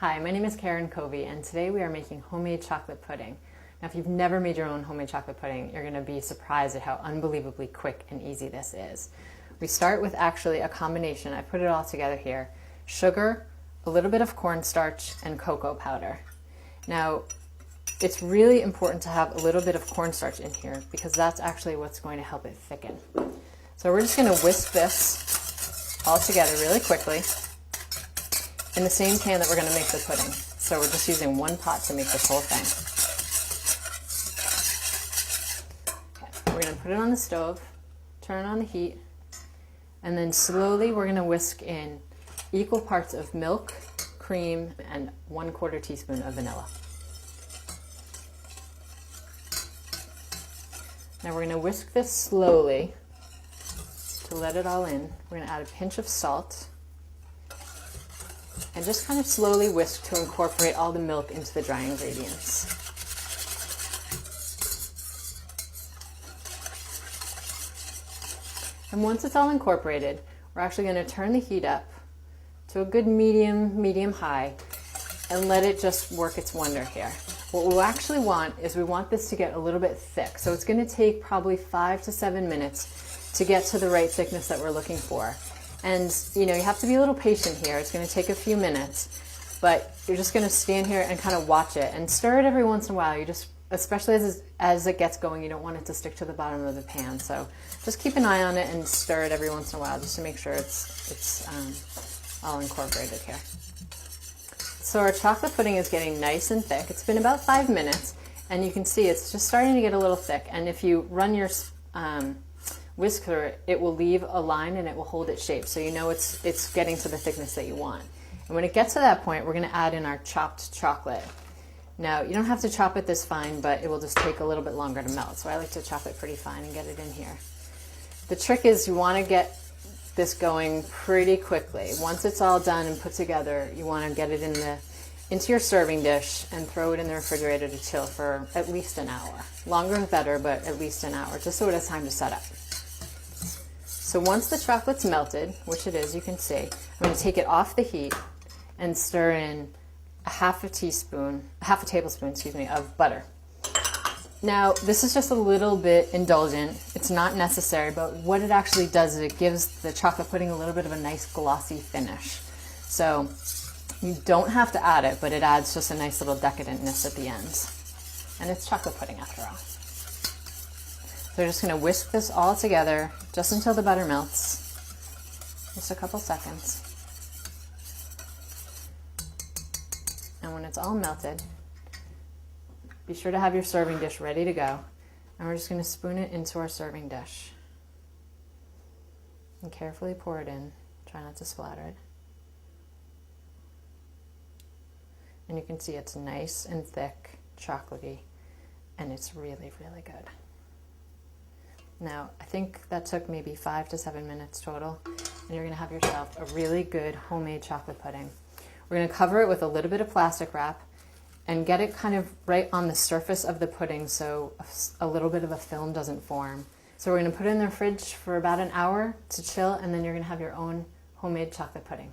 Hi, my name is Karen Covey, and today we are making homemade chocolate pudding. Now, if you've never made your own homemade chocolate pudding, you're going to be surprised at how unbelievably quick and easy this is. We start with actually a combination. I put it all together here. Sugar, a little bit of cornstarch, and cocoa powder. Now, it's really important to have a little bit of cornstarch in here because that's actually what's going to help it thicken. So we're just going to whisk this all together really quickly in the same pan that we're going to make the pudding. So we're just using one pot to make this whole thing. Okay, we're going to put it on the stove, turn on the heat, and then slowly we're going to whisk in equal parts of milk, cream, and 1/4 teaspoon of vanilla. Now we're going to whisk this slowly to let it all in. We're going to add a pinch of salt and just kind of slowly whisk to incorporate all the milk into the dry ingredients. And once it's all incorporated, we're actually going to turn the heat up to a good medium high and let it just work its wonder here. What we'll actually want is we want this to get a little bit thick. So it's going to take probably 5 to 7 minutes to get to the right thickness that we're looking for. And you have to be a little patient here. It's going to take a few minutes, but you're just going to stand here and kind of watch it and stir it every once in a while. You just, especially as it gets going, you don't want it to stick to the bottom of the pan. So just keep an eye on it and stir it every once in a while just to make sure it's all incorporated here. So our chocolate pudding is getting nice and thick. It's been about 5 minutes, and you can see it's just starting to get a little thick. And if you run your whisk through it, it will leave a line and it will hold its shape, so you know it's getting to the thickness that you want. And when it gets to that point, we're going to add in our chopped chocolate. Now, you don't have to chop it this fine, but it will just take a little bit longer to melt, so I like to chop it pretty fine and get it in here. The trick is you want to get this going pretty quickly. Once it's all done and put together, you want to get it into your serving dish and throw it in the refrigerator to chill for at least an hour. Longer the better, but at least an hour, just so it has time to set up. So once the chocolate's melted, which it is, you can see, I'm going to take it off the heat and stir in a half a tablespoon, of butter. Now, this is just a little bit indulgent. It's not necessary, but what it actually does is it gives the chocolate pudding a little bit of a nice glossy finish. So you don't have to add it, but it adds just a nice little decadentness at the end. And it's chocolate pudding after all. So we're just going to whisk this all together just until the butter melts. Just a couple seconds. And when it's all melted, be sure to have your serving dish ready to go. And we're just going to spoon it into our serving dish. And carefully pour it in. Try not to splatter it. And you can see it's nice and thick, chocolatey, and it's really, really good. Now, I think that took maybe 5 to 7 minutes total, and you're going to have yourself a really good homemade chocolate pudding. We're going to cover it with a little bit of plastic wrap and get it kind of right on the surface of the pudding so a little bit of a film doesn't form. So we're going to put it in the fridge for about an hour to chill, and then you're going to have your own homemade chocolate pudding.